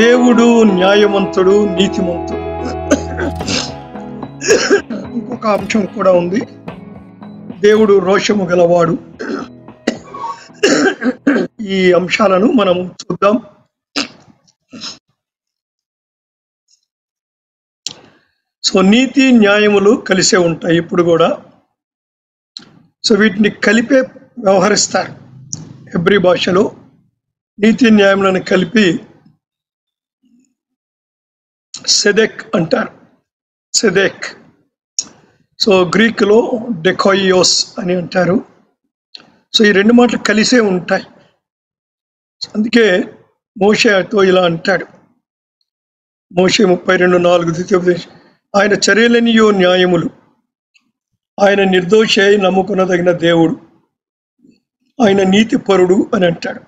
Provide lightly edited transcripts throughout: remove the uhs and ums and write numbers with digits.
దేవుడు న్యాయవంతుడు, నీతిమంతుడు. ఇంకొక అంశం కూడా ఉంది, దేవుడు రోషము గలవాడు. ఈ అంశాలను మనం చూద్దాం. సో నీతి న్యాయములు కలిసే ఉంటాయి ఇప్పుడు కూడా. సో వీటిని కలిపే వ్యవహరిస్తారు. హెబ్రీ భాషలో నీతి న్యాయములను కలిపి సెదెక్ అంటారు. సెదెక్. సో గ్రీకులో డెకోయియోస్ అని అంటారు. సో ఈ రెండు మాటలు కలిసే ఉంటాయి. అందుకే మోషేతో ఇలా అంటాడు. మోషే 32:4 ద్వితీయోపదేశం, ఆయన చర్యలనియో న్యాయములు, ఆయన నిర్దోషి అయి నమ్ముకునదగిన దేవుడు, ఆయన నీతి పరుడు అని అంటాడు.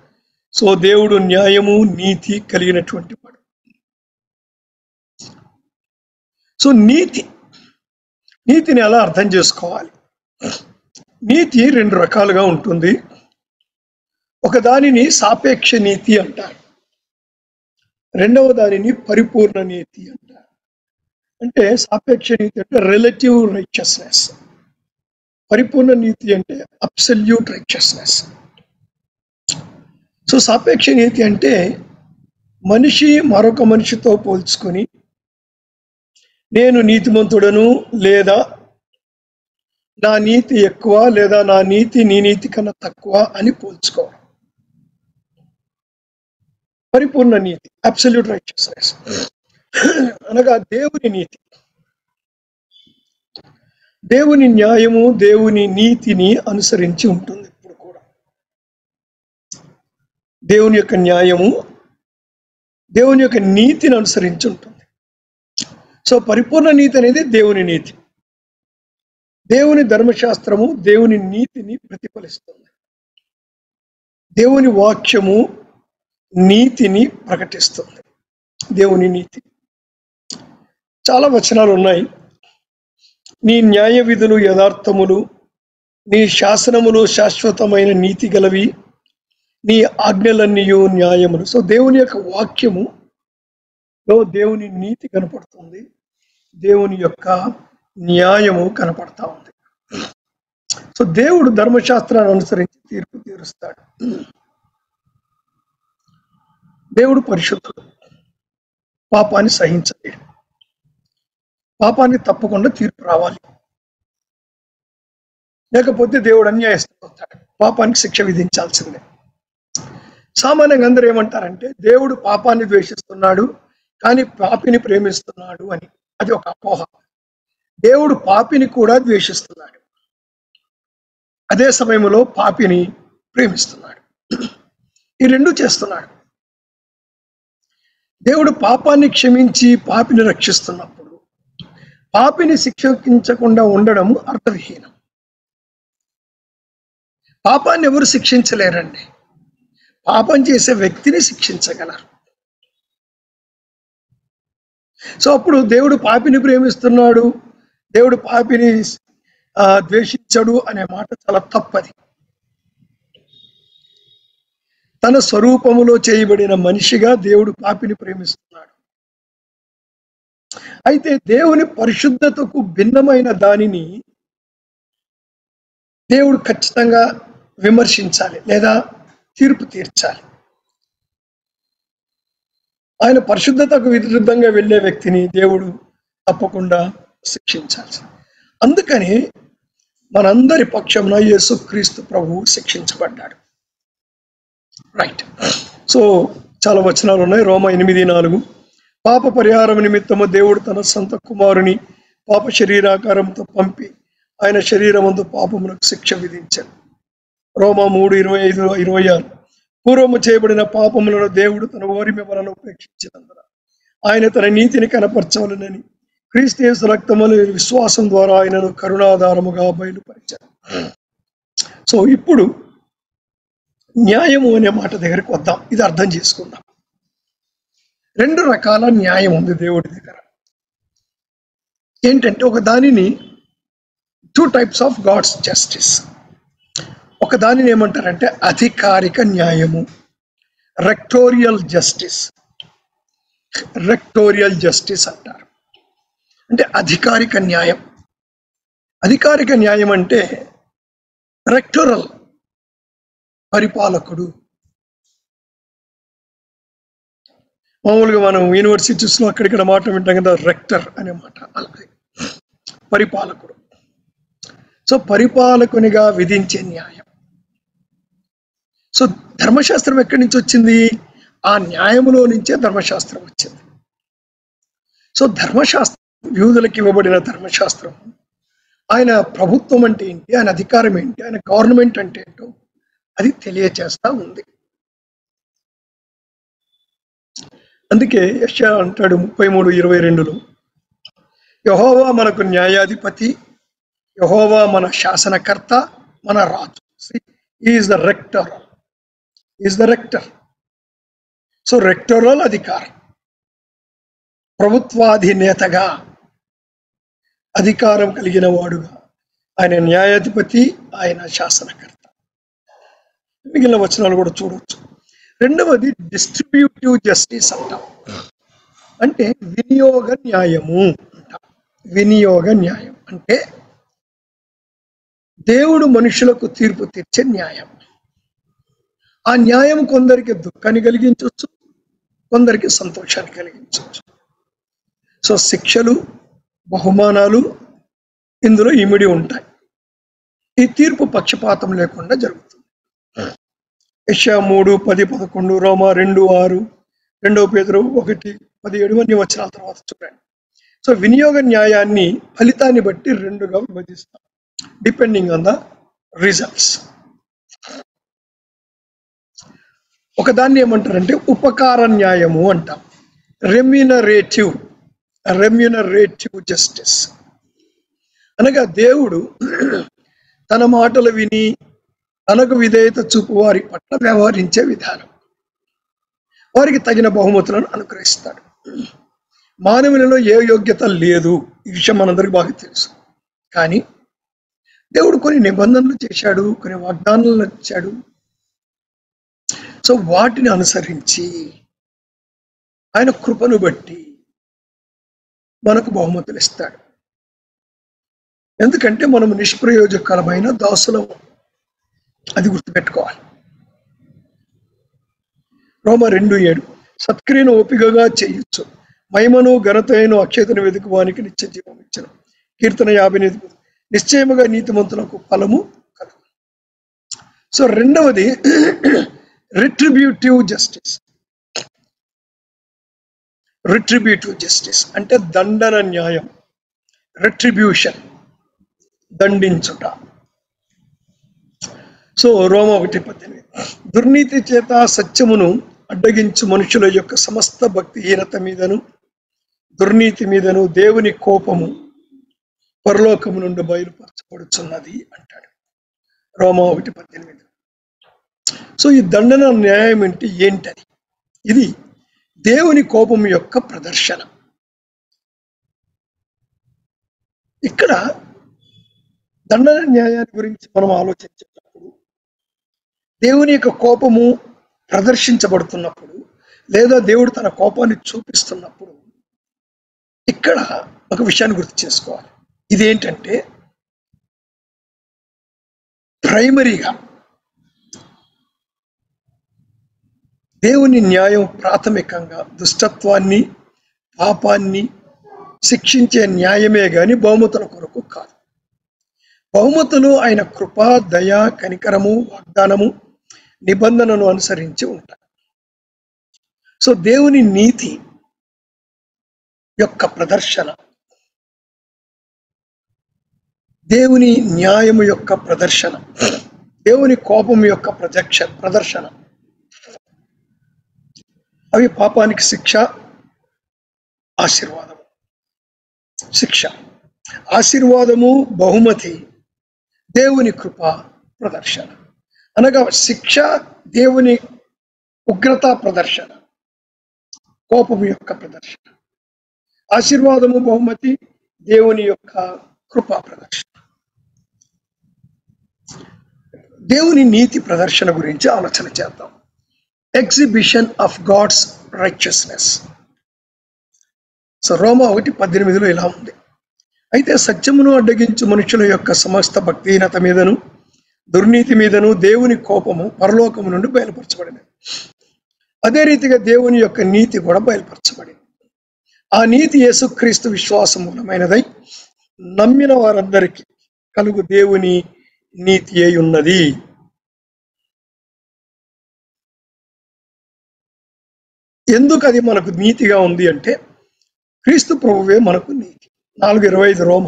సో దేవుడు న్యాయము నీతి కలిగినటువంటి వాడు. సో నీతిని ఎలా అర్థం చేసుకోవాలి? నీతి రెండు రకాలుగా ఉంటుంది. ఒక దానిని సాపేక్ష నీతి అంటారు, రెండవ దానిని పరిపూర్ణ నీతి అంటారు. అంటే సాపేక్ష నీతి అంటే రిలేటివ్ రైచియస్నెస్, పరిపూర్ణ నీతి అంటే అబ్సల్యూట్ రైచియస్నెస్. సో సాపేక్ష నీతి అంటే మనిషి మరొక మనిషితో పోల్చుకొని నేను నీతిమంతుడను, లేదా నా నీతి ఎక్కువ, లేదా నా నీతి నీ నీతి కన్నా తక్కువ అని పోల్చుకోవడం. పరిపూర్ణ నీతి, అబ్సల్యూట్ రైచియస్నెస్ అనగా దేవుని నీతి, దేవుని న్యాయము, దేవుని నీతిని అనుసరించి ఉంటుంది. ఇప్పుడు కూడా దేవుని యొక్క న్యాయము, దేవుని యొక్క నీతిని అనుసరించి ఉంటుంది. సో పరిపూర్ణ నీతి అనేది దేవుని నీతి. దేవుని ధర్మశాస్త్రము దేవుని నీతిని ప్రతిఫలిస్తుంది. దేవుని వాక్యము నీతిని ప్రకటిస్తుంది. దేవుని నీతి చాలా వచనాలు ఉన్నాయి. నీ న్యాయ విధులు యథార్థములు, నీ శాసనములు శాశ్వతమైన నీతి గలవి, నీ ఆజ్ఞలన్నీయు న్యాయములు. సో దేవుని యొక్క వాక్యములో దేవుని నీతి కనపడుతుంది, దేవుని యొక్క న్యాయము కనపడతా ఉంది. సో దేవుడు ధర్మశాస్త్రాన్ని అనుసరించి తీర్పు తీరుస్తాడు. దేవుడు పరిశుద్ధుడు, పాపాన్ని సహించలేడు. పాపాన్ని తప్పకుండా తీర్పు రావాలి, లేకపోతే దేవుడు అన్యాయస్తుడవుతాడు, పాపానికి శిక్ష విధించాల్సిందే. సామాన్యంగా అందరూ ఏమంటారంటే దేవుడు పాపాన్ని ద్వేషిస్తున్నాడు కానీ పాపిని ప్రేమిస్తున్నాడు అని. అది ఒక అపోహ. దేవుడు పాపిని కూడా ద్వేషిస్తున్నాడు, అదే సమయంలో పాపిని ప్రేమిస్తున్నాడు. ఈ రెండు చేస్తున్నాడు. దేవుడు పాపాన్ని క్షమించి పాపిని రక్షిస్తున్నప్పుడు పాపిని శిక్షించకుండా ఉండడం అర్థవిహీనం. పాపాన్ని ఎవరు శిక్షించలేరండి, పాపం చేసే వ్యక్తిని శిక్షించగలరు. సో అప్పుడు దేవుడు పాపిని ప్రేమిస్తున్నాడు, దేవుడు పాపిని ద్వేషించడు అనే మాట చాలా తప్పది. తన స్వరూపములో చేయబడిన మనిషిగా దేవుడు పాపిని ప్రేమిస్తున్నాడు. అయితే దేవుని పరిశుద్ధతకు భిన్నమైన దానిని దేవుడు ఖచ్చితంగా విమర్శించాలి, లేదా తీర్పు తీర్చాలి. ఆయన పరిశుద్ధతకు విరుద్ధంగా వెళ్ళే వ్యక్తిని దేవుడు తప్పకుండా శిక్షించాలి. అందుకని మనందరి పక్షంలో యేసుక్రీస్తు ప్రభువు శిక్షించబడ్డాడు. రైట్. సో చాలా వచనాలు ఉన్నాయి. రోమా 8:4, పాప పరిహారం నిమిత్తము దేవుడు తన సొంత కుమారుని పాప శరీరాకారంతో పంపి ఆయన శరీరమందు పాపములకు శిక్ష విధించాడు. రోమా 3:25-26, పూర్వము చేయబడిన పాపములను దేవుడు తన ఓరిమి వలన ఉపేక్షించినందున ఆయన తన నీతిని కనపరచవలనని క్రీస్తు యేసు రక్తముల విశ్వాసం ద్వారా ఆయనను కరుణాధారముగా బయలుపరిచాడు. సో ఇప్పుడు న్యాయము అనే మాట దగ్గరికి వద్దాం. ఇది అర్థం చేసుకుందాం. రెండు రకాల న్యాయం ఉంది దేవుడి దగ్గర. ఏంటంటే ఒక దానిని 2 types ఆఫ్ గాడ్స్ జస్టిస్. ఒక దానిని ఏమంటారంటే అధికారిక న్యాయము, రెక్టోరియల్ జస్టిస్. రెక్టోరియల్ జస్టిస్ అంటారు. అంటే అధికారిక న్యాయం. అధికారిక న్యాయం అంటే రెక్టోరల్, పరిపాలకుడు. మామూలుగా మనం యూనివర్సిటీస్లో అక్కడిక్కడ మాట వింటాం కదా, రెక్టర్ అనే మాట. అలాగే పరిపాలకుడు. సో పరిపాలకునిగా విధించే న్యాయం. సో ధర్మశాస్త్రం ఎక్కడి నుంచి వచ్చింది? ఆ న్యాయములో నుంచే ధర్మశాస్త్రం వచ్చింది. సో ధర్మశాస్త్రం, యూదులకు ఇవ్వబడిన ధర్మశాస్త్రం, ఆయన ప్రభుత్వం అంటే ఏంటి, ఆయన అధికారం ఏంటి, ఆయన గవర్నమెంట్ అంటే ఏంటో అది తెలియచేస్తా ఉంది. అందుకే యెషయా అంటాడు 33:22లో, యెహోవా మనకు న్యాయాధిపతి, యెహోవా మన శాసనకర్త, మన రాజు. Is the rector, is the rector. So rectoral అధికారం, ప్రభుత్వాధినేతగా, అధికారం కలిగిన వాడుగా ఆయన న్యాయాధిపతి, ఆయన శాసనకర్త. మిగిలిన వచనాలు కూడా చూడవచ్చు. రెండవది డిస్ట్రిబ్యూటివ్ జస్టిస్ అంటాం. అంటే వినియోగ న్యాయము అంటాం. వినియోగ న్యాయం అంటే దేవుడు మనుషులకు తీర్పు తీర్చే న్యాయం. ఆ న్యాయం కొందరికి దుఃఖాన్ని కలిగించవచ్చు, కొందరికి సంతోషాన్ని కలిగించవచ్చు. సో శిక్షలు, బహుమానాలు ఇందులో ఇమిడి ఉంటాయి. ఈ తీర్పు పక్షపాతం లేకుండా జరుగుతుంది. యెషయా 3:10-11, రోమా 2:6, 2 పేతురు 1:17 అన్ని వచనాల తర్వాత చూడండి. సో వినియోగ న్యాయాన్ని ఫలితాన్ని బట్టి రెండుగా విభజిస్తాం, డిపెండింగ్ ఆన్ ద రిజల్ట్స్. ఒకదాన్ని ఏమంటారంటే ఉపకార న్యాయము అంటాం. రెమ్యునరేటివ్ జస్టిస్ అనగా దేవుడు తన మాటలు విని తనకు విధేయత చూపు వారి పట్ల వ్యవహరించే విధానం. వారికి తగిన బహుమతులను అనుగ్రహిస్తాడు. మానవులలో ఏ యోగ్యత లేదు, ఈ విషయం మనందరికీ బాగా తెలుసు. కానీ దేవుడు కొన్ని నిబంధనలు చేశాడు, కొన్ని వాగ్దానాలను ఇచ్చాడు. సో వాటిని అనుసరించి ఆయన కృపను బట్టి మనకు బహుమతులు ఇస్తాడు. ఎందుకంటే మనం నిష్ప్రయోజకమైన దాసులము, అది గుర్తుపెట్టుకోవాలి. రోమా 2:7, సత్క్రియను ఓపికగా చేయొచ్చు, మహిమను ఘనతను అక్షయతను వెతుకువానికి నిత్య జీవం ఇచ్చను. కీర్తన 50, నిశ్చయముగా నీతిమంతులకు ఫలము కలుగు. సో రెండవది రిట్రిబ్యూటివ్ జస్టిస్. రిట్రిబ్యూటివ్ జస్టిస్ అంటే దండన న్యాయం. రిట్రిబ్యూషన్, దండించుట. సో రోమా 1:18, దుర్నీతి చేత సత్యమును అడ్డగించు మనుషుల యొక్క సమస్త భక్తిహీనత మీదను దుర్నీతి మీదను దేవుని కోపము పరలోకము నుండి బయలుపరచబడుచున్నది అంటాడు రోమా 1:18. సో ఈ దండన న్యాయం ఏంటది? ఇది దేవుని కోపం యొక్క ప్రదర్శన. ఇక్కడ దండన న్యాయాన్ని గురించి మనం ఆలోచించేటప్పుడు, దేవుని యొక్క కోపము ప్రదర్శించబడుతున్నప్పుడు, లేదా దేవుడు తన కోపాన్ని చూపిస్తున్నప్పుడు, ఇక్కడ ఒక విషయాన్ని గుర్తు చేసుకోవాలి. ఇదేంటంటే ప్రైమరీగా దేవుని న్యాయం ప్రాథమికంగా దుష్టత్వాన్ని, పాపాన్ని శిక్షించే న్యాయమే గాని బహుమతుల కొరకు కాదు. బహుమతులు ఆయన కృప, దయ, కనికరము, వాగ్దానము, నిబంధనను అనుసరించి ఉంటాయి. సో దేవుని నీతి యొక్క ప్రదర్శన, దేవుని న్యాయము యొక్క ప్రదర్శన, దేవుని కోపం యొక్క ప్రదర్శన, అవి పాపానికి శిక్ష, ఆశీర్వాదము. శిక్ష, ఆశీర్వాదము, బహుమతి దేవుని కృప ప్రదర్శన. అనగా శిక్ష దేవుని ఉగ్రత ప్రదర్శన, కోపము యొక్క ప్రదర్శన. ఆశీర్వాదము, బహుమతి దేవుని యొక్క కృపా ప్రదర్శన. దేవుని నీతి ప్రదర్శన గురించి ఆలోచన చేద్దాం. Exhibition of God's righteousness. So రోమా 1:18 ఇలా ఉంది. అయితే సత్యమును అడ్డగించు మనుషుల యొక్క సమస్త భక్తిహీనత మీదను దుర్నీతి మీదను దేవుని కోపము పరలోకము నుండి బయలుపరచబడినది. అదే రీతిగా దేవుని యొక్క నీతి కూడా బయలుపరచబడింది. ఆ నీతి యేసుక్రీస్తు విశ్వాసం మూలమైనదై నమ్మిన వారందరికీ కలుగు దేవుని నీతి అయి ఉన్నది. ఎందుకు అది మనకు నీతిగా ఉంది అంటే క్రీస్తు ప్రభువే మనకు నీతి. 4:25 రోమ.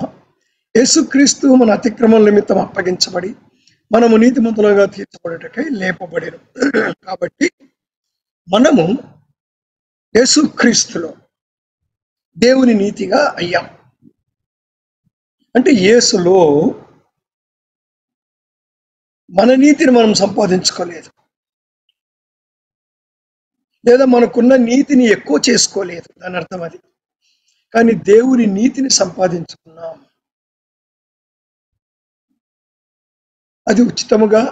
యేసుక్రీస్తు మన అతిక్రమం నిమిత్తం అప్పగించబడి మనము నీతిమంతులుగా తీర్చబడటకై లేపబడెను. కాబట్టి మనము యేసుక్రీస్తులో దేవుని నీతిగా అయ్యాం. అంటే యేసులో మన నీతిని మనం సంపాదించుకోలేదు, లేదా మనకున్న నీతిని ఎక్కువ చేసుకోలేదు, దాని అర్థం అది. కానీ దేవుని నీతిని సంపాదించుకున్నాం. అది ఉచితముగా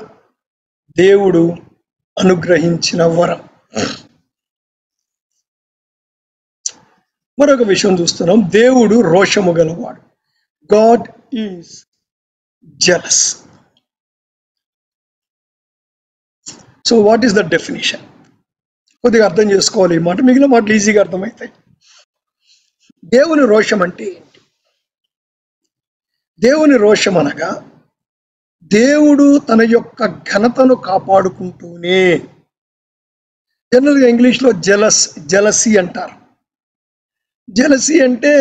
దేవుడు అనుగ్రహించిన వరం. మరొక విషయం చూస్తున్నాం, దేవుడు రోషము గలవాడు. God is jealous. So what is the definition? కొద్దిగా అర్థం చేసుకోవాలి ఈ మాట, మిగిలిన మాటలు ఈజీగా అర్థమవుతాయి. దేవుని రోషం అంటే ఏంటి? దేవుని రోషం అనగా దేవుడు తన యొక్క ఘనతను కాపాడుకుంటూనే, జనరల్గా ఇంగ్లీష్లో జెలసీ అంటారు. జెలసీ అంటే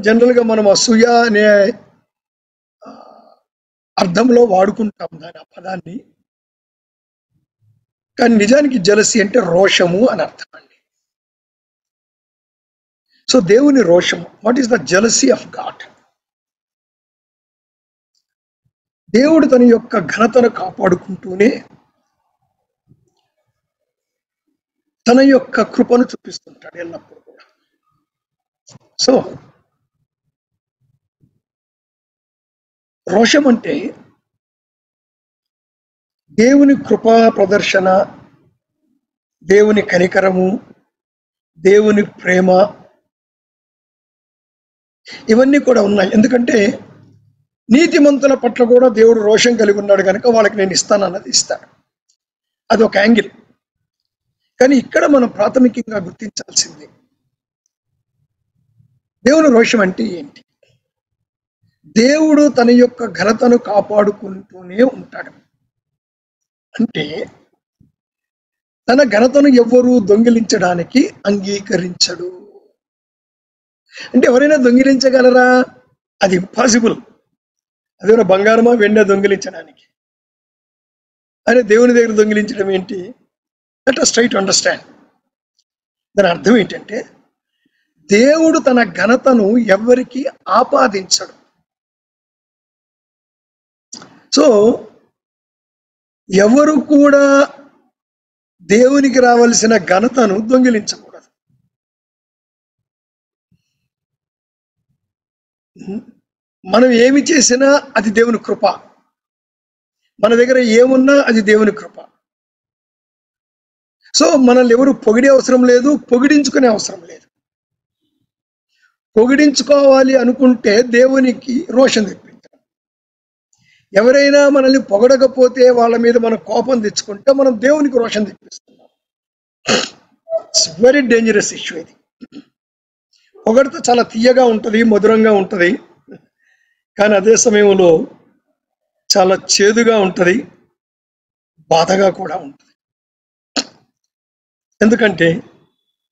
జనరల్గా మనం అసూయ అనే అర్థంలో వాడుకుంటాం దాని ఆ పదాన్ని. కానీ నిజానికి జెలసీ అంటే రోషము అని అర్థం అండి. సో దేవుని రోషము, what is the jealousy of God? దేవుడు తన యొక్క ఘనతను కాపాడుకుంటూనే తన యొక్క కృపను చూపిస్తుంటాడు ఎల్లప్పుడూ కూడా. సో రోషం అంటే దేవుని కృపా ప్రదర్శన, దేవుని కనికరము, దేవుని ప్రేమ, ఇవన్నీ కూడా ఉన్నాయి. ఎందుకంటే నీతిమంతుల పట్ల కూడా దేవుడు రోషం కలిగి ఉన్నాడు కనుక వాళ్ళకి నేను ఇస్తానన్నది ఇస్తాడు. అది ఒక యాంగిల్. కానీ ఇక్కడ మనం ప్రాథమికంగా గుర్తించాల్సింది దేవుని రోషం అంటే ఏంటి? దేవుడు తన యొక్క ఘనతను కాపాడుకుంటూనే ఉంటాడు. అంటే తన ఘనతను ఎవ్వరూ దొంగిలించడానికి అంగీకరించడు. అంటే ఎవరైనా దొంగిలించగలరా? అది ఇంపాసిబుల్. అదేమైనా బంగారమా వెండి దొంగిలించడానికి? అదే దేవుని దగ్గర దొంగిలించడం ఏంటి? Let us try to understand. దాని అర్థం ఏంటంటే దేవుడు తన ఘనతను ఎవరికి ఆపాదించడు. సో ఎవరు కూడా దేవునికి రావాల్సిన ఘనతను దొంగిలించకూడదు. మనం ఏమి చేసినా అది దేవుని కృప. మన దగ్గర ఏమున్నా అది దేవుని కృప. సో మనల్ని ఎవరు పొగిడే అవసరం లేదు, పొగిడించుకునే అవసరం లేదు. పొగిడించుకోవాలి అనుకుంటే దేవునికి రోషం తెప్పించాలి. ఎవరైనా మనల్ని పొగడకపోతే వాళ్ళ మీద మనం కోపం తెచ్చుకుంటే మనం దేవునికి రోషం తెప్పిస్తున్నాం. ఇట్స్ వెరీ డేంజరస్ ఇష్యూ ఇది. పొగడితే చాలా తీయగా ఉంటుంది, మధురంగా ఉంటుంది, కానీ అదే సమయంలో చాలా చేదుగా ఉంటుంది, బాధగా కూడా ఉంటుంది. ఎందుకంటే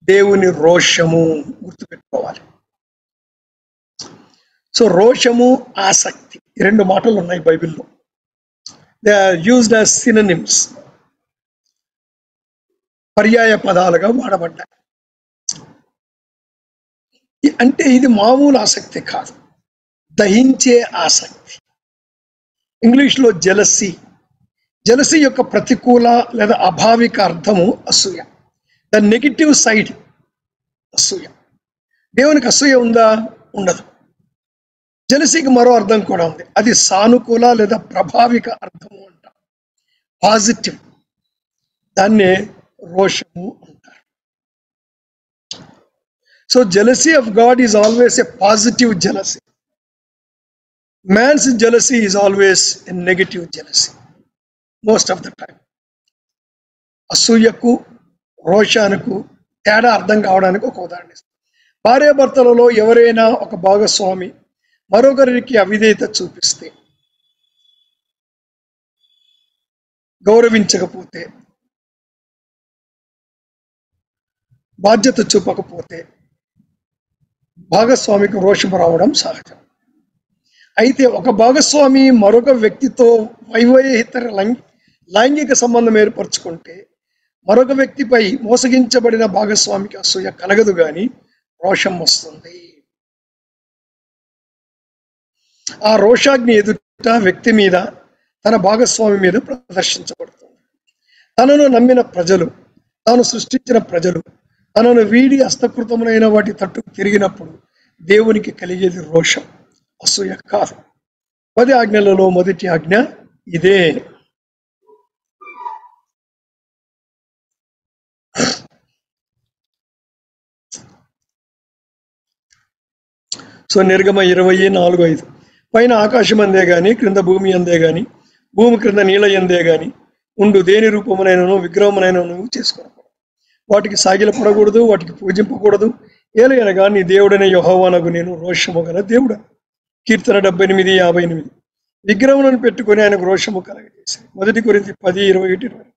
దేవుని రోషము గుర్తుపెట్టుకోవాలి. సో రోషము, ఆసక్తి, ఈ రెండు మాటలు ఉన్నాయి బైబిల్లో. They are used as synonyms, పర్యాయ పదాలుగా వాడబడ్డాయి. అంటే ఇది మామూలు ఆసక్తి కాదు, దహించే ఆసక్తి. ఇంగ్లీష్లో జెలసీ. జెలసీ యొక్క ప్రతికూల లేదా అభావిక అర్థము అసూయ. ద నెగిటివ్ సైడ్ అసూయ. దేవునికి అసూయ ఉందా? ఉండదు. జెలసీకి మరో అర్థం కూడా ఉంది, అది సానుకూల లేదా ప్రభావిక అర్థము అంట, పాజిటివ్. దాన్నే రోషము అంటారు. So jealousy of God is always a positive jealousy. Man's jealousy is always a negative jealousy most of the time. అసూయకు రోషానికి తేడా అర్థం కావడానికి ఒక ఉదాహరణ ఇస్తాను. భార్యాభర్తలలో ఎవరైనా ఒక భాగస్వామి మరొకరికి అవిధేయత చూపిస్తే, గౌరవించకపోతే, బాధ్యత చూపకపోతే భాగస్వామికి రోషం రావడం సహజం. అయితే ఒక భాగస్వామి మరొక వ్యక్తితో వైవాహిక లైంగిక సంబంధం ఏర్పరచుకుంటే మరొక వ్యక్తిపై మోసగించబడిన భాగస్వామికి అసూయ కలగదు కానీ రోషం వస్తుంది. ఆ రోషాగ్ని ఎదుట వ్యక్తి మీద, తన భాగస్వామి మీద ప్రదర్శించబడుతుంది. తనను నమ్మిన ప్రజలు, తాను సృష్టించిన ప్రజలు తనను వీడి హస్తకృతములైన వాటి తట్టు తిరిగినప్పుడు దేవునికి కలిగేది రోషం, అసూయ కాదు. 10 ఆజ్ఞలలో మొదటి ఆజ్ఞ ఇదే. సో నిర్గమ 24:5 పైన ఆకాశం అందే గాని, క్రింద భూమి అందే గాని, భూమి క్రింద నీళ్ళ ఎందే గాని ఉండు దేని రూపమునైనను విగ్రహమునైనను చేసుకునకూడదు. వాటికి సాగిలపడకూడదు, వాటికి పూజింపకూడదు. ఏలయనగా నీ దేవుడనే యెహోవానగు నేను రోషము గల దేవుడు. కీర్తన 78:58 విగ్రహములను పెట్టుకుని ఆయనకు రోషము కలగజేసి. 1 కొరింథీ 10:21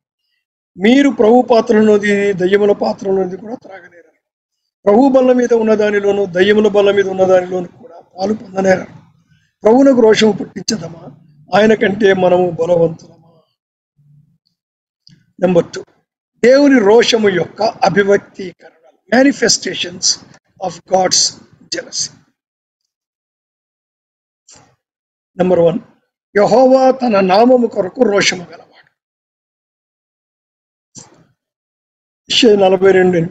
మీరు ప్రభు పాత్రలోది దయ్యముల పాత్రలోది కూడా త్రాగలేరు. ప్రభు బల్ల మీద ఉన్న దానిలోను దయ్యముల బల్ల మీద ఉన్న దానిలోను కూడా పాలు పొందలేరు. ప్రభువునకు రోషము పుట్టించదమా? ఆయన కంటే మనము బలవంతులమా? నెంబర్ 2, దేవుని రోషము యొక్క అభివ్యక్తీకరణలు, manifestations of God's jealousy. Number 1, యెహోవా తన నామము కొరకు రోషము గలవాడు. యెషయా 42:8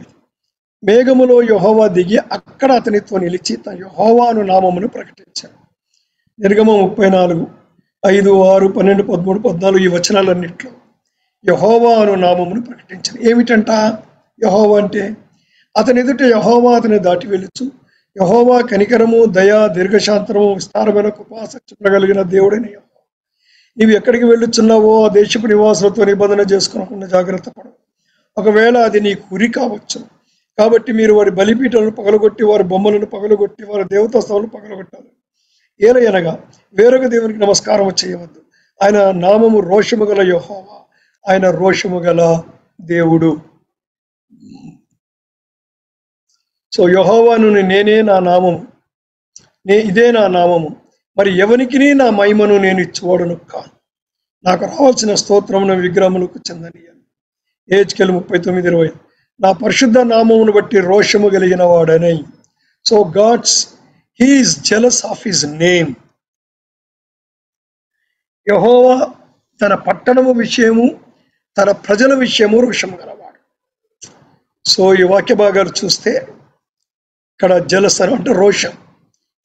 మేఘములో యెహోవా దిగి అక్కడ అతనితో నిలిచి తన యెహోవాను నామమును ప్రకటించాడు. నిర్గమం 34:5, 6, 12, 13, 14 ఈ వచనాలన్నింటిలో యెహోవా అను నామమును ప్రకటించాడు. ఏమిటంట యెహోవా అంటే? అతని ఎదుట యెహోవా అతని దాటి వెళ్ళుచు, యెహోవా కనికరము, దయ, దీర్ఘశాంతము, విస్తారమైన కృపాసక్తి కలిగిన దేవుడని యెహోవా. నీవు ఎక్కడికి వెళ్ళుచున్నావో ఆ దేశపు నివాసులతో నిబంధన చేసుకోకుండా జాగ్రత్త పడు. ఒకవేళ అది నీ కురి కావచ్చు. కాబట్టి మీరు వారి బలిపీఠలను పగలగొట్టి, వారి బొమ్మలను పగలగొట్టి, వారి దేవతా స్థానాలను పగలగొట్టాలి. ఏలయనగా వేరొక దేవునికి నమస్కారం చేయవద్దు. ఆయన నామము రోషము గల యెహోవా, ఆయన రోషము గల దేవుడు. సో యెహోవాను నేనే నా నామము, ఇదే నా నామము, మరి ఎవనికి నా మహిమను నేను ఇచ్చువాడును కాను. నాకు రావాల్సిన స్తోత్రమును విగ్రహములకు చెందనీయాలి. ఏహెచ్కేలు 39:20 నా పరిశుద్ధ నామమును బట్టి రోషము కలిగిన వాడనై. So he is jealous of his name. యెహోవా తన పట్టణము విషయము, తన ప్రజల విషయము రోషము గలవాడు. సో ఈ వాక్య భాగాలు చూస్తే ఇక్కడ జెలస్ అంటే రోషం.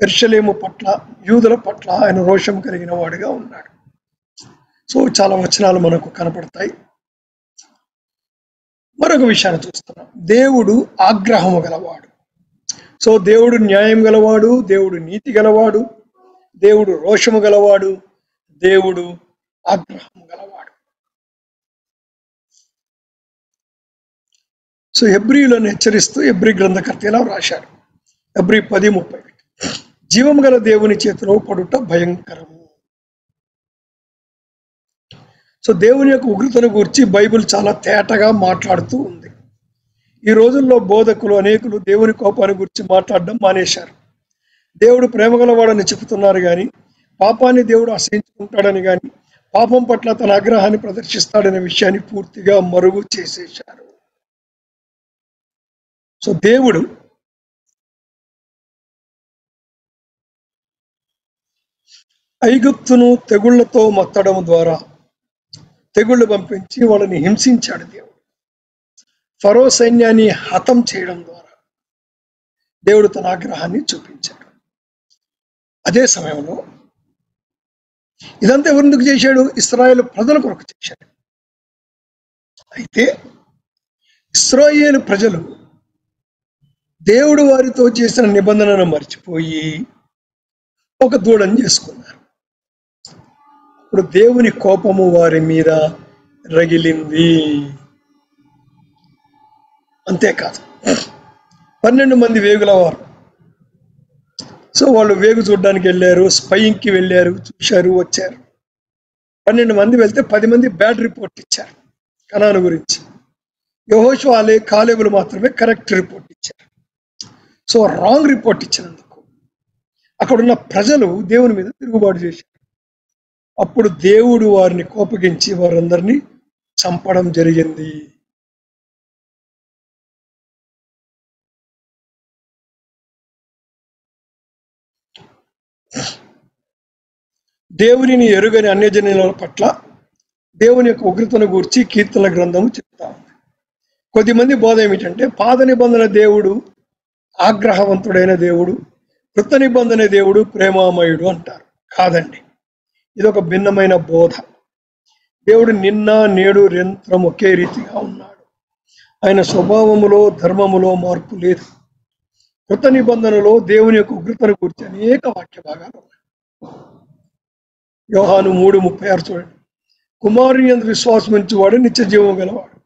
యెరూషలేము పట్ల, యూదుల పట్ల ఆయన రోషం కలిగిన వాడిగా ఉన్నాడు. సో చాలా వచనాలు మనకు కనపడతాయి. మరొక విషయాన్ని చూస్తున్నాం, దేవుడు ఆగ్రహము గలవాడు. సో దేవుడు న్యాయం గలవాడు, దేవుడు నీతి గలవాడు, దేవుడు రోషము గలవాడు, దేవుడు ఆగ్రహము గలవాడు. సో హెబ్రీలను హెచ్చరిస్తూ హెబ్రీ గ్రంథకర్త ఇలా రాశాడు. హెబ్రీ 10:30 జీవము గల దేవుని చేతిలో పడుట భయంకరము. సో దేవుని యొక్క ఉగ్రతను గురించి బైబిల్ చాలా తేటగా మాట్లాడుతూ ఉంది. ఈ రోజుల్లో బోధకులు అనేకులు దేవుని కోపాన్ని గురించి మాట్లాడడం మానేశారు. దేవుడు ప్రేమ గలవాడని చెబుతున్నారు కానీ పాపాన్ని దేవుడు అసహించుకుంటాడని కానీ పాపం పట్ల తన ఆగ్రహాన్ని ప్రదర్శిస్తాడనే విషయాన్ని పూర్తిగా మరుగు చేసేశారు. సో దేవుడు ఐగుప్తును తెగుళ్లతో మత్తడం ద్వారా తెగుళ్లు పంపించి వాళ్ళని హింసించాడు. దేవుడు ఫరో సైన్యాన్ని హతం చేయడం ద్వారా దేవుడు తన ఆగ్రహాన్ని చూపించాడు. అదే సమయంలో ఇదంతా ఎవరెందుకు చేశాడు? ఇశ్రాయేలు ప్రజల కొరకు చేశాడు. అయితే ఇశ్రాయేలు ప్రజలు దేవుడు వారితో చేసిన నిబంధనను మర్చిపోయి ఒక దూడని చేసుకున్నారు. ఇప్పుడు దేవుని కోపము వారి మీద రగిలింది. అంతేకాదు, 12 మంది వేగుల వారు. సో వాళ్ళు వేగు చూడడానికి వెళ్ళారు, స్పైయింగ్కి వెళ్ళారు, చూశారు, వచ్చారు. 12 మంది వెళ్తే 10 మంది బ్యాడ్ రిపోర్ట్ ఇచ్చారు కనాను గురించి. యెహోషువ కాలేబులు మాత్రమే కరెక్ట్ రిపోర్ట్ ఇచ్చారు. సో రాంగ్ రిపోర్ట్ ఇచ్చినందుకు అక్కడున్న ప్రజలు దేవుని మీద తిరుగుబాటు చేశారు. అప్పుడు దేవుడు వారిని కోపగించి వారందరినీ చంపడం జరిగింది. దేవునిని ఎరుగని అన్యజనుల పట్ల దేవుని యొక్క ఉగ్రతను గూర్చి కీర్తనల గ్రంథము చెప్తా ఉంది. కొద్దిమంది బోధ ఏమిటంటే పాత నిబంధన దేవుడు ఆగ్రహవంతుడైన దేవుడు, కృత నిబంధన దేవుడు ప్రేమామయుడు అంటారు. కాదండి, ఇది ఒక భిన్నమైన బోధ. దేవుడు నిన్న నేడు నిరంతరం ఒకే రీతిగా ఉన్నాడు. ఆయన స్వభావములో ధర్మములో మార్పు లేదు. కృత నిబంధనలో దేవుని యొక్క ఉగ్రతను గురించి అనేక వాక్య భాగాలు ఉన్నాయి. యోహాను 3:36 చూడండి. కుమారుని యందు విశ్వాసం ఉంచువాడు నిత్య జీవము గలవాడు,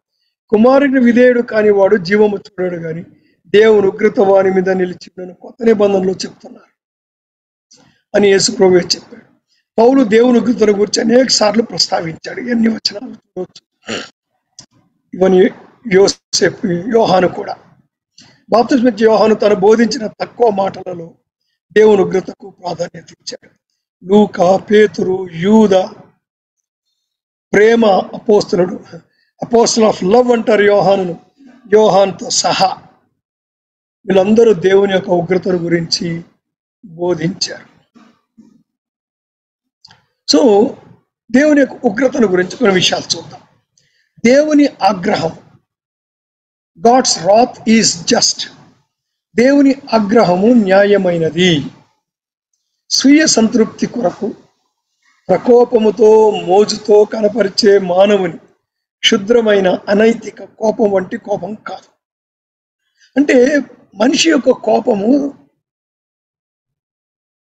కుమారుని విధేయుడు కానివాడు జీవము చూడడు గాని దేవుని ఉగ్రత వాని మీద నిలిచిందని కొత్త నిబంధనలో చెప్తున్నారు అని యేసు ప్రభువే చెప్పాడు. పౌలు దేవుని ఉగ్రతను గురించి అనేక సార్లు ప్రస్తావించాడు. ఎన్ని వచనాలు చూడవచ్చు. ఇవన్నీ యోహాను కూడా. బాప్తిస్మం ఇచ్చే యోహాను తను బోధించిన తక్కువ మాటలలో దేవుని ఉగ్రతకు ప్రాధాన్యత ఇచ్చాడు. లూకా, పేతురు, యూద, ప్రేమ అపోస్తలుడు, అపోస్టల్ ఆఫ్ లవ్ అంటారు యోహానుతో సహా. వీళ్ళందరూ దేవుని యొక్క ఉగ్రతను గురించి బోధించారు. సో దేవుని యొక్క ఉగ్రతను గురించి కొన్ని విషయాలు చూద్దాం. దేవుని ఆగ్రహం, గాడ్స్ రాత్ ఈజ్ జస్ట్. దేవుని ఆగ్రహము న్యాయమైనది. స్వీయ సంతృప్తి కొరకు ప్రకోపముతో మోజుతో కనపరిచే మానవుని క్షుద్రమైన అనైతిక కోపం వంటి కోపం కాదు. అంటే మనిషి యొక్క కోపము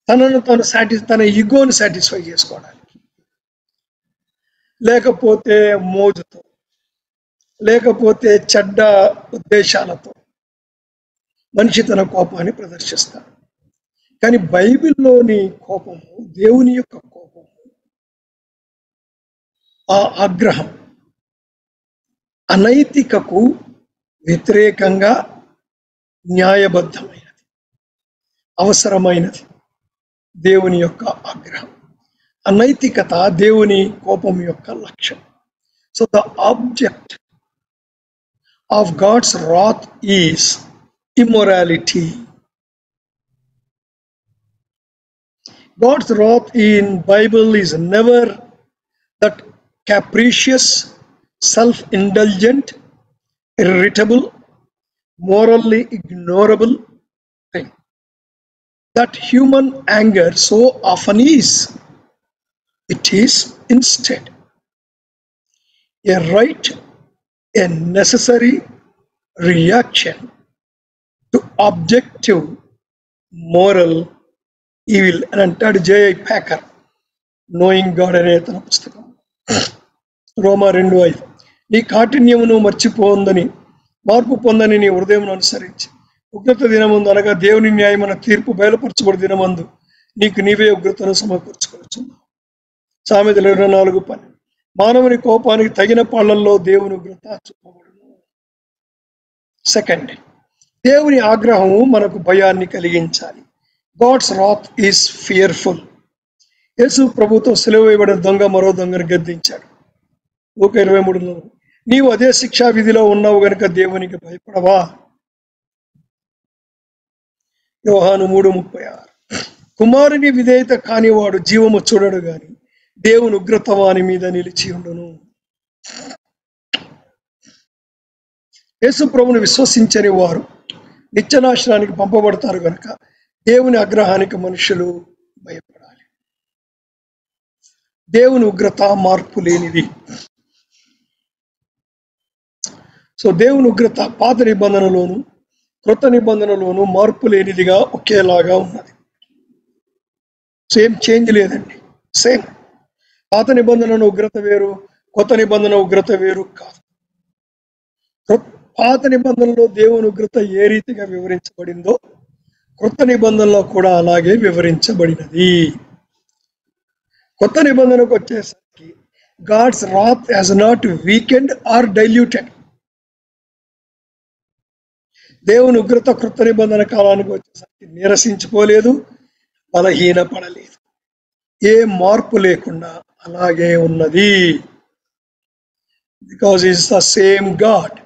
తన ఈగోని సాటిస్ఫై చేసుకోవడానికి, లేకపోతే మోజుతో, లేకపోతే చెడ్డ ఉద్దేశాలతో మనిషి తన కోపాన్ని ప్రదర్శిస్తాడు. కానీ బైబిల్లోని కోపము, దేవుని యొక్క కోపము, ఆ ఆగ్రహం అనైతికకు వ్యతిరేకంగా న్యాయబద్ధమైనది, అవసరమైనది. దేవుని యొక్క ఆగ్రహం, అనైతికత దేవుని కోపం యొక్క లక్ష్యం. So the object of God's wrath is immorality. God's wrath in Bible is never that capricious, self-indulgent, irritable, morally ignorable thing that human anger so often is. It is instead a right, a necessary reaction to objective moral evil అని అంటాడు J.I. Packer knowing God అనే తన పుస్తకం. రోమా 2:5 నీ కాఠిన్యమును మర్చిపోందని, మార్పు పొందని నీ హృదయమును అనుసరించి ఉగ్రత దినమందు అనగా దేవుని న్యాయమైన తీర్పు బయలుపరచబడి దినమందు నీకు నీవే ఉగ్రతను సమకూర్చుకొనుచున్నావు. సామెతలు 24:12 మానవుని కోపానికి తగిన పాళ్లలో దేవుని ఉగ్రత చూపబడును. సెకండ్, దేవుని ఆగ్రహము మనకు భయాన్ని కలిగించాలి. God's wrath is fearful. యేసు ప్రభుతో సిలువ వేయబడిన దొంగ మరో దొంగను గద్దించాడు. లూకా 23:4 నీవు అదే శిక్షా విధిలో ఉన్నావు గనుక దేవునికి భయపడవా. యోహాను 3:36 కుమారుని విధేయత కానివాడు జీవము చూడడు గాని దేవుని ఉగ్రత వాని మీద నిలిచి ఉండును. యేసు ప్రభుని విశ్వసించని వారు నిత్యనాశనానికి పంపబడతారు కనుక దేవుని ఆగ్రహానికి మనుషులు భయపడాలి. దేవుని ఉగ్రత మార్పు లేనిది. సో దేవుని ఉగ్రత పాత నిబంధనలోను క్రొత్త నిబంధనలోను మార్పు లేనిదిగా ఒకేలాగా ఉన్నది. సేమ్ చేంజ్ లేదండి, సేమ్. పాత నిబంధన ఉగ్రత వేరు, కొత్త నిబంధన ఉగ్రత వేరు కాదు. పాత నిబంధనలో దేవుని ఉగ్రత ఏ రీతిగా వివరించబడిందో కొత్త నిబంధనలో కూడా అలాగే వివరించబడినది. కొత్త నిబంధనకు వచ్చేసరికి God's wrath has not weakened or diluted. దేవుని ఉగ్రత కృత నిబంధన కాలానికి వచ్చేసరికి నీరసించిపోలేదు, బలహీనపడలేదు. ఏ మార్పు లేకుండా అలాగే ఉన్నది. Because it's the same God.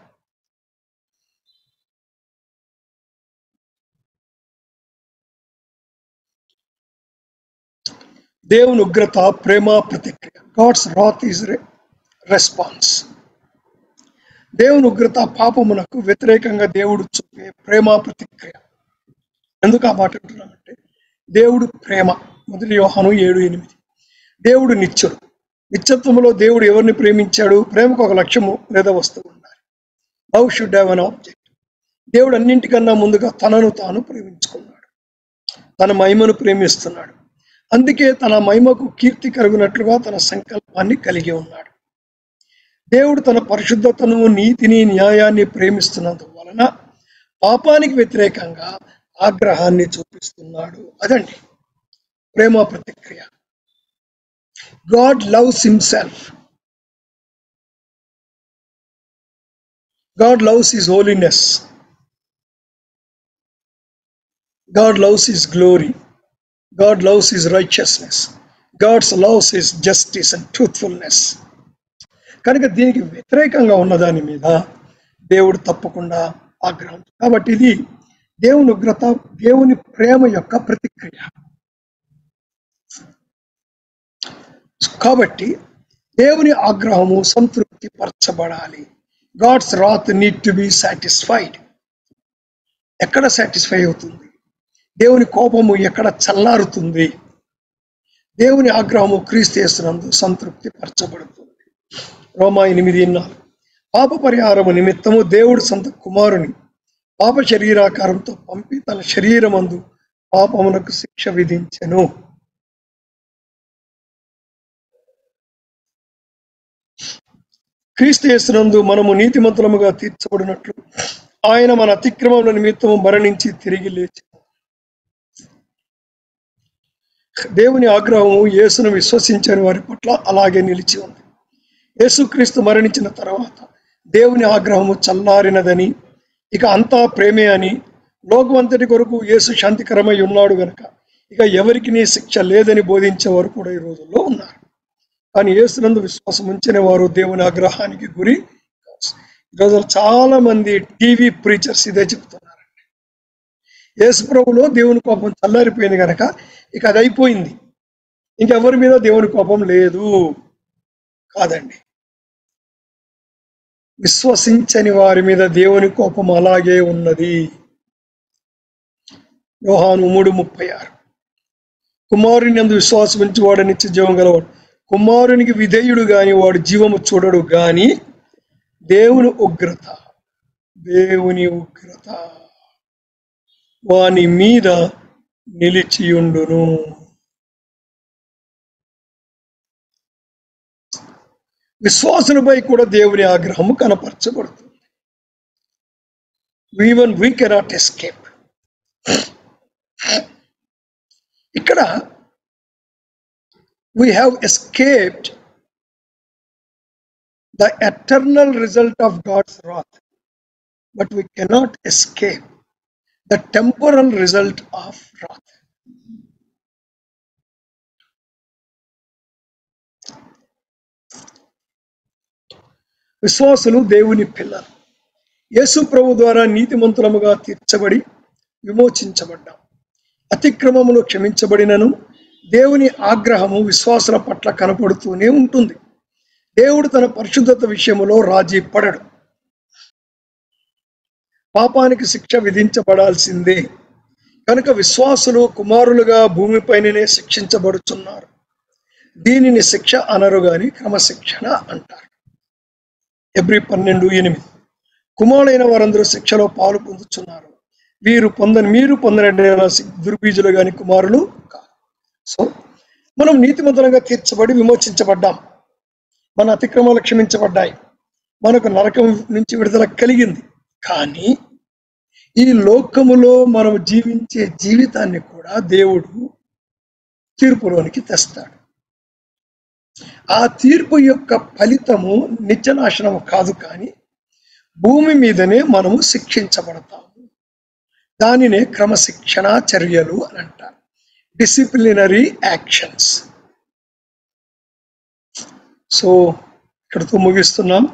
దేవుని ఉగ్రత ప్రేమ ప్రతిక్రియ. God's wrath is response. దేవుని ఉగ్రత పాపమునకు వ్యతిరేకంగా దేవుడు చూపే ప్రేమ ప్రతిక్రియ. ఎందుకు ఆ మాట అంటున్నామంటే దేవుడు ప్రేమ. 1 యోహాను 7:8. దేవుడు నిత్యుడు. నిత్యత్వంలో దేవుడు ఎవరిని ప్రేమించాడు? ప్రేమకు ఒక లక్ష్యము లేదా వస్తువు ఉండాలి. Love should have an object. దేవుడు అన్నింటికన్నా ముందుగా తనను తాను ప్రేమించుకున్నాడు, తన మహిమను ప్రేమిస్తున్నాడు. అందుకే తన మహిమకు కీర్తి కలుగునట్లుగా తన సంకల్పాన్ని కలిగి ఉన్నాడు. దేవుడు తన పరిశుద్ధతను, నీతిని, న్యాయాన్ని ప్రేమిస్తున్నందువలన పాపానికి వ్యతిరేకంగా ఆగ్రహాన్ని చూపిస్తున్నాడు. అదండి ప్రేమ ప్రతిక్రియ. God loves himself. God loves his holiness. God loves his glory. God loves his righteousness. God's loves his justice and truthfulness. కనుక దీనికి వ్యతిరేకంగా ఉన్న దాని మీద దేవుడు తప్పకుండా ఆగ్రహం. కాబట్టి ఇది దేవుని ఉగ్రత, దేవుని ప్రేమ యొక్క ప్రతిక్రియ. కాబట్టి దేవుని ఆగ్రహము సంతృప్తి పరచబడాలి. God's wrath need to be satisfied. ఎక్కడ సాటిస్ఫై అవుతుంది? దేవుని కోపము ఎక్కడ చల్లారుతుంది? దేవుని ఆగ్రహము క్రీస్తు యేసునందు సంతృప్తి పరచబడుతుంది. రోమా 8:4. పాప పరిహారము నిమిత్తము దేవుడు సొంత కుమారుని పాప శరీరాకారంతో పంపి తన శరీరమందు పాపమునకు శిక్ష విధించెను. క్రీస్తు యేసునందు మనము నీతిమంతులముగా తీర్చబడినట్లు ఆయన మన అతిక్రమముల నిమిత్తము మరణించి తిరిగి లేచి. దేవుని ఆగ్రహము యేసును విశ్వసించని వారి పట్ల అలాగే నిలిచి ఉంది. యేసుక్రీస్తు మరణించిన తర్వాత దేవుని ఆగ్రహము చల్లారినదని, ఇక అంతా ప్రేమే అని, లోకమంతటి కొరకు యేసు శాంతికరమై ఉన్నాడు గనక ఇక ఎవరికి నీ శిక్ష లేదని బోధించేవారు కూడా ఈ రోజుల్లో ఉన్నారు. కానీ యేసునందు విశ్వాసం ఉంచిన వారు దేవుని ఆగ్రహానికి గురి. ఈరోజు చాలా మంది టీవీ ప్రీచర్స్ ఇదే చెప్తున్నారండి. యేసు ప్రభులో దేవుని కోపం చల్లారిపోయింది కనుక ఇక అది అయిపోయింది, ఇంకెవరి మీద దేవుని కోపం లేదు. కాదండి, విశ్వసించని వారి మీద దేవుని కోపం అలాగే ఉన్నది. యోహాను 3:36. కుమారుని యందు విశ్వాసం ఉంచి వాడు నిత్య జీవం గలవాడు. కుమారునికి విధేయుడు గాని వాడు జీవము చూడడు గాని దేవుని ఉగ్రత వాని మీద నిలిచియుండును. విశ్వాసునిపై కూడా దేవుని ఆగ్రహము కనపరచబడుతుంది. Even we cannot escape. ఇక్కడ we have escaped the eternal result of God's wrath, but we cannot escape the temporal result of wrath. విశ్వాసులు దేవుని పిల్లలు. యేసు ప్రభు ద్వారా నీతిమంతులముగా తీర్చబడి విమోచించబడ్డాం. అతిక్రమములు క్షమించబడినను దేవుని ఆగ్రహము విశ్వాసుల పట్ల కనపడుతూనే ఉంటుంది. దేవుడు తన పరిశుద్ధత విషయములో రాజీ పడడు. పాపానికి శిక్ష విధించబడాల్సిందే కనుక విశ్వాసులు కుమారులుగా భూమిపైననే శిక్షించబడుతున్నారు. దీనిని శిక్ష అనరు గాని క్రమశిక్షణ అంటారు. Hebrews 12:8. కుమారులైన వారందరూ శిక్షలో పాలు పొందుతున్నారు. మీరు పొందని దుర్బీజులు గాని కుమారులు కాదు. సో మనం నీతిమంతులుగా తీర్చబడి విమోచించబడ్డాం. మన అతిక్రమాలు క్షమించబడ్డాయి. మనకు నరకం నుంచి విడుదల కలిగింది. కానీ ఈ లోకములో మనం జీవించే జీవితాన్ని కూడా దేవుడు తీర్పులోనికి తెస్తాడు. ఆ తీర్పు యొక్క ఫలితము నిత్యనాశనం కాదు, కానీ భూమి మీదనే మనము శిక్షించబడతాము. దానినే క్రమశిక్షణా చర్యలు అని అంటారు, డిసిప్లినరీ యాక్షన్స్. సో ఇక్కడితో ముగిస్తున్నాం.